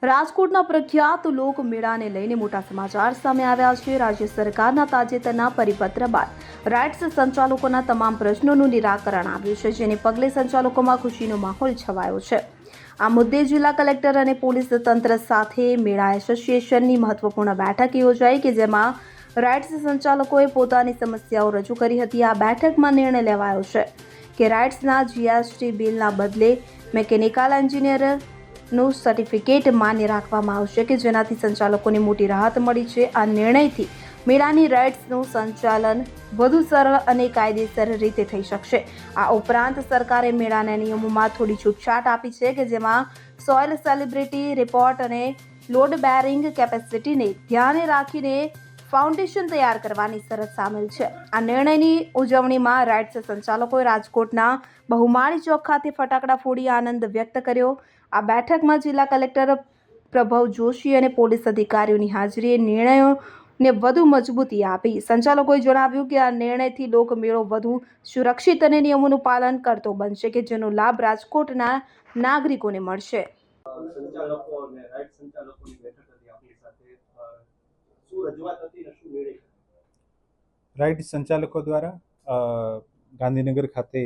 રાજકોટના પ્રખ્યાત લોકમેળાને લઈને મોટા સમાચાર સામે આવ્યા છે। રાજ્ય સરકારના તાજેતરના પરિપત્ર બાદ રાઇડ્સ સંચાલકોના તમામ પ્રશ્નોનું નિરાકરણ આવ્યું છે, જેને પગલે સંચાલકોમાં ખુશીનો માહોલ છવાયો છે। આ મુદ્દે જિલ્લા કલેક્ટર અને પોલીસ તંત્ર સાથે મેળા એસોસિએશનની મહત્વપૂર્ણ બેઠક યોજાઈ કે જેમાં રાઇડ્સ સંચાલકોએ પોતાની સમસ્યાઓ રજૂ કરી હતી। આ બેઠકમાં નિર્ણય લેવાયો છે કે રાઇડ્સના જીએસટી બિલના બદલે મિકેનિકલ એન્જિનિયરનું સર્ટિફિકેટ માન્ય રાખવામાં આવશે કે જેનાથી સંચાલકોને મોટી રાહત મળી છે। આ નિર્ણયથી મેળાની રાઇડ્સનું સંચાલન વધુ સરળ અને કાયદેસર રીતે થઈ શકશે। આ ઉપરાંત સરકારે મેળાના નિયમોમાં થોડી છૂટછાટ આપી છે કે જેમાં સોઇલ સેલિબ્રિટી રિપોર્ટ અને લોડ બેરિંગ કેપેસિટીને ધ્યાને રાખીને ફાઉન્ડેશન તૈયાર કરવાની શરત સામેલ છે। આ નિર્ણયની ઉજવણીમાં રાઇડ્સ સંચાલકોએ રાજકોટના બહુમાળી ચોક ખાતે ફટાકડા ફોડી આનંદ વ્યક્ત કર્યો। આ બેઠકમાં જિલ્લા કલેક્ટર પ્રભવ જોશી અને પોલીસ અધિકારીઓની હાજરીએ નિર્ણયોને વધુ મજબૂતી આપી। સંચાલકોએ જણાવ્યું કે આ નિર્ણયથી લોકમેળો વધુ સુરક્ષિત અને નિયમોનું પાલન કરતો બનશે કે જેનો લાભ રાજકોટના નાગરિકોને મળશે। સંચાલકો અને રાઇડ સંચાલકોની બેઠક હતી આપણી સાથે શું રજૂઆત હતી ને શું નિર્ણય? રાઇડ સંચાલકો દ્વારા ગાંધીનગર ખાતે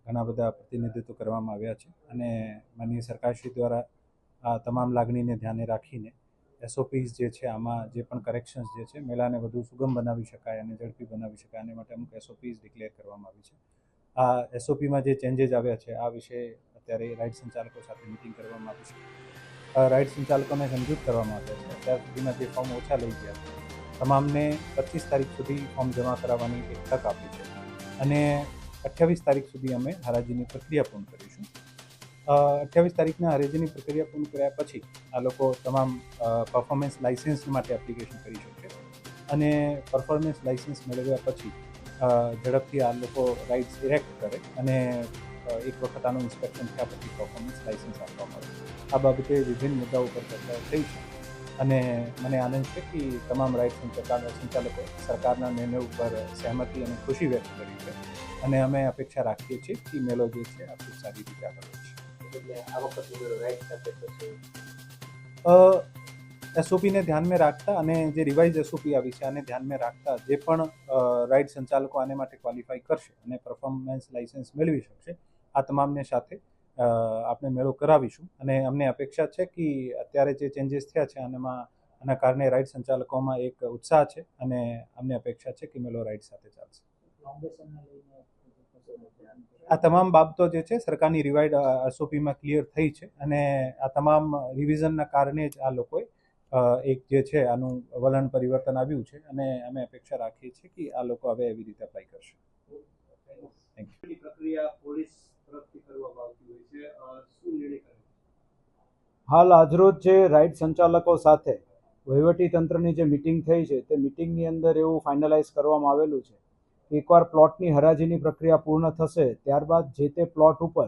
ઘણા બધા પ્રતિનિધિત્વ કરવામાં આવ્યા છે અને માનનીય સરકારશ્રી દ્વારા આ તમામ લાગણીને ધ્યાને રાખીને એસઓપીસ જે છે આમાં જે પણ કરેક્શન્સ જે છે મેળાને વધુ સુગમ બનાવી શકાય અને ઝડપી બનાવી શકાય આને માટે અમુક એસઓપીસ ડિક્લેર કરવામાં આવી છે। આ એસઓપીમાં જે ચેન્જીસ આવ્યા છે આ વિશે અત્યારે રાઇડ સંચાલકો સાથે મિટિંગ કરવામાં આવી છે। રાઇડ સંચાલકોને સમજૂત કરવામાં આવ્યા છે। અત્યાર સુધીમાં જે ફોર્મ ઓછા લઈ ગયા છે તમામને 25 તારીખ સુધી ફોર્મ જમા કરાવવાની એક તક આપી છે અને 28 તારીખ સુધી અમે હરાજીની પ્રક્રિયા પૂર્ણ કરીશું। 28 તારીખના હરાજીની પ્રક્રિયા પૂર્ણ કર્યા પછી આ લોકો તમામ પરફોર્મન્સ લાઇસન્સ માટે એપ્લિકેશન કરી શકશે અને પરફોર્મન્સ લાઇસન્સ મેળવ્યા પછી ઝડપથી આ લોકો રાઇડ્સ ઇરેક્ટ કરે અને એક વખત આનું ઇન્સ્પેક્શન થયા પછી પરફોર્મન્સ લાઇસન્સ આપવામાં આવે। આ બાબતે વિભિન્ન મુદ્દાઓ પર ચર્ચા થઈ છે અને મને આનંદ છે કે તમામ રાઇડ સંચાલકો સરકારના નિર્ણય ઉપર સહેમતિ અને ખુશી વ્યક્ત કરી છે અને અમે અપેક્ષા રાખીએ છીએ કે મેળો જે છે આ ખૂબ સારી રીતે આગળ વધશે। આ વખતે રાઇડ સાથે થશે એસઓપીને ધ્યાનમાં રાખતા અને જે રિવાઇઝ એસઓપી આવી છે આને ધ્યાનમાં રાખતા જે પણ રાઇડ સંચાલકો આને માટે ક્વોલિફાય કરશે અને પરફોર્મન્સ લાઇસન્સ મેળવી શકશે આ તમામને સાથે આપણે મેળો કરાવીશું અને અમને અપેક્ષા છે કે અત્યારે જે ચેન્જીસ થયા છે આના કારણે રાઇડ સંચાલકોમાં એક ઉત્સાહ છે અને અમને અપેક્ષા છે કે મેળો રાઇડ સાથે ચાલશે। આ તમામ બાબતો જે છે સરકારની રિવાઇડ એસઓપીમાં ક્લિયર થઈ છે અને આ તમામ રિવિઝનના કારણે જ આ લોકોએ એક જે છે આનું વલણ પરિવર્તન આવ્યું છે અને અમે અપેક્ષા રાખીએ છીએ કે આ લોકો હવે એવી રીતે અપ્લાય કરશે। પ્રક્રિયા પોલીસ તરફથી કરવામાં આવતી હોય છે શું નિર્ણય કરે? હાલ આજરોજ જે રાઇડ સંચાલકો સાથે વહીવટી તંત્રની જે મિટિંગ થઈ છે તે મિટિંગની અંદર એવું ફાઇનલાઇઝ કરવામાં આવેલું છે કે એકવાર પ્લોટની હરાજીની પ્રક્રિયા પૂર્ણ થશે ત્યારબાદ જે તે પ્લોટ ઉપર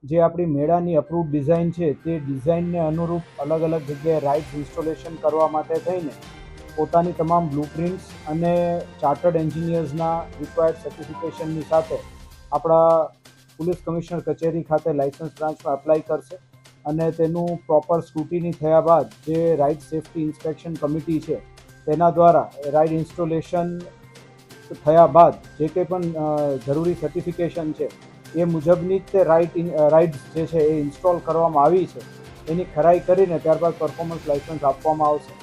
જે આપણી મેળાની અપ્રૂવ ડિઝાઇન છે તે ડિઝાઇનને અનુરૂપ અલગ અલગ જગ્યાએ રાઇડ્સ ઇન્સ્ટોલેશન કરવા માટે થઈને પોતાની તમામ બ્લુપ્રિન્ટ્સ અને ચાર્ટર્ડ એન્જિનિયર્સના રિક્વાયર્ડ સર્ટિફિકેશનની સાથે આપણા પોલીસ કમિશનર કચેરી ખાતે લાઇસન્સ બ્રાન્ચમાં એપ્લાય કરશે અને તેનું પ્રોપર સ્ક્રુટિની થયા બાદ જે રાઇડ સેફ્ટી ઇન્સ્પેક્શન કમિટી છે તેના દ્વારા રાઇડ ઇન્સ્ટોલેશન થયા બાદ જે કંઈ પણ જરૂરી સર્ટિફિકેશન છે એ મુજબની જ તે રાઇડ્સ જે છે એ ઇન્સ્ટોલ કરવામાં આવી છે એની ખરાઈ કરીને ત્યારબાદ પરફોર્મન્સ લાઇસન્સ આપવામાં આવશે।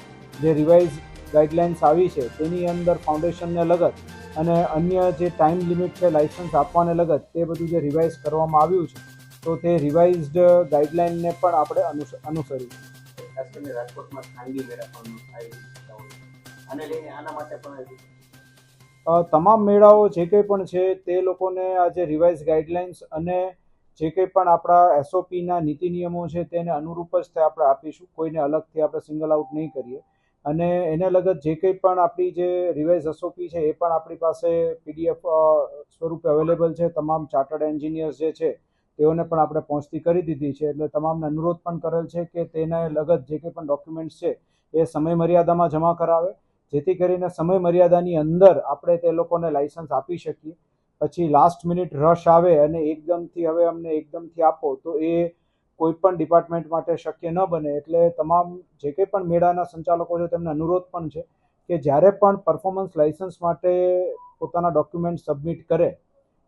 જે રિવાઇઝ ગાઈડલાઇન્સ આવી છે તેની અંદર ફાઉન્ડેશનને લગત અને અન્ય જે ટાઈમ લિમિટ છે લાઇસન્સ આપવાને લગત તે બધું જે રિવાઇઝ કરવામાં આવ્યું છે તો તે રિવાઇઝડ ગાઈડલાઇનને પણ આપણે અનુસરીશું। ખાસ કરીને રાજકોટમાં ખાનગી મેળા પણ થાય આને લઈને આના માટે પણ તમામ મેળાઓ જે કંઈ પણ છે તે લોકોને આ જે રિવાઇઝ ગાઈડલાઇન્સ અને જે કંઈ પણ આપણા એસઓપીના નીતિ નિયમો છે તેને અનુરૂપ જ તે આપણે આપીશું। કોઈને અલગથી આપણે સિંગલ આઉટ નહીં કરીએ અને એને લગત જે કંઈ પણ આપણી જે રિવાઇઝ એસઓપી છે એ પણ આપણી પાસે પીડીએફ સ્વરૂપે અવેલેબલ છે। તમામ ચાર્ટર્ડ એન્જિનિયર્સ જે છે તેઓને પણ આપણે પહોંચતી કરી દીધી છે એટલે તમામને અનુરોધ પણ કરેલ છે કે તેને લગત જે કંઈ પણ ડોક્યુમેન્ટ્સ છે એ સમય મર્યાદામાં જમા કરાવે જેથી કરીને સમય મર્યાદાની અંદર આપણે તે લોકોને લાઇસન્સ આપી શકીએ। પછી લાસ્ટ મિનિટ રશ આવે અને એકદમથી હવે અમને એકદમથી આપો તો એ કોઈ પણ ડિપાર્ટમેન્ટ માટે શક્ય ન બને, એટલે તમામ જે કંઈ પણ મેળાના સંચાલકો છે તેમને અનુરોધ પણ છે કે જ્યારે પણ પરફોર્મન્સ લાઇસન્સ માટે પોતાના ડોક્યુમેન્ટ સબમિટ કરે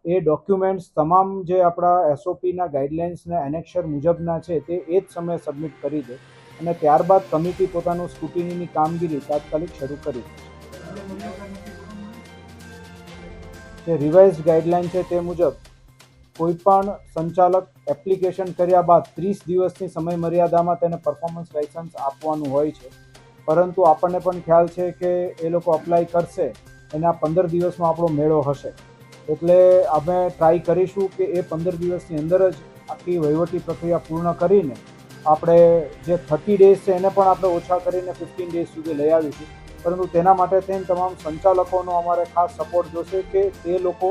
એ ડોક્યુમેન્ટ્સ તમામ જે આપણા એસઓપીના ગાઈડલાઇન્સના એનેક્શર મુજબના છે તે એ જ સમયે સબમિટ કરી દે અને ત્યારબાદ કમિટી પોતાનું સ્ક્રુટિનીની કામગીરી તાત્કાલિક શરૂ કરી દે. જે રિવાઇઝ ગાઈડલાઇન છે તે મુજબ કોઈ પણ સંચાલક એપ્લિકેશન કર્યા બાદ 30 દિવસની સમય મર્યાદામાં તેને પરફોર્મન્સ લાઇસન્સ આપવાનું હોય છે, પરંતુ આપણને પણ ખ્યાલ છે કે એ લોકો અપ્લાય કરશે એના 15 દિવસમાં આપણો મેળો હશે, એટલે અમે ટ્રાય કરીશું કે એ 15 દિવસની અંદર જ આખી વહીવટી પ્રક્રિયા પૂર્ણ કરીને આપણે જે 30 ડેઝ છે એને પણ આપણે ઓછા કરીને 15 ડેઝ સુધી લઈ આવીશું. પરંતુ તેના માટે થઈને તમામ સંચાલકોનો અમારે ખાસ સપોર્ટ જોશે કે તે લોકો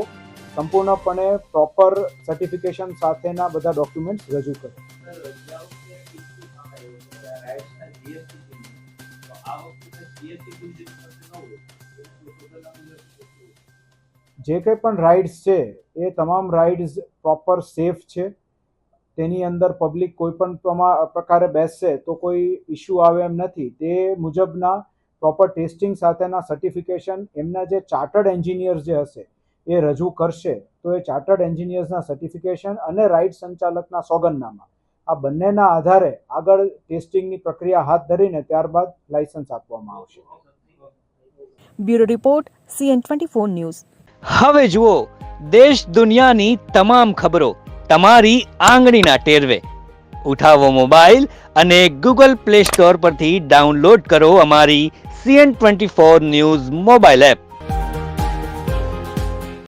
સંપૂર્ણપણે પ્રોપર સર્ટિફિકેશન સાથેના બધા ડોક્યુમેન્ટ્સ રજૂ કરે. જે કંઈ પણ રાઇડ્સ છે એ તમામ રાઇડ્સ પ્રોપર સેફ છે, તેની અંદર પબ્લિક કોઈ પણ પ્રકારે બેસશે તો કોઈ ઇસ્યુ આવે એમ નથી. તે મુજબના પ્રોપર ટેસ્ટિંગ સાથેના સર્ટિફિકેશન એમના જે ચાર્ટર્ડ એન્જિનિયર્સ જે હશે એ રજૂ કરશે, તો એ ચાર્ટર્ડ એન્જિનિયર્સના સર્ટિફિકેશન અને રાઇડ સંચાલકના સોગંદનામા આ બંનેના આધારે આગળ ટેસ્ટિંગની પ્રક્રિયા હાથ ધરીને ત્યારબાદ લાયસન્સ આપવામાં આવશે. Bureau report CN24 news. હવે જુઓ દેશ દુનિયાની તમામ ખબરો તમારી આંગળીના ટેરવે. ઉઠાવો મોબાઈલ અને Google Play Store પરથી ડાઉનલોડ કરો અમારી CN24 ન્યૂઝ મોબાઈલ એપ.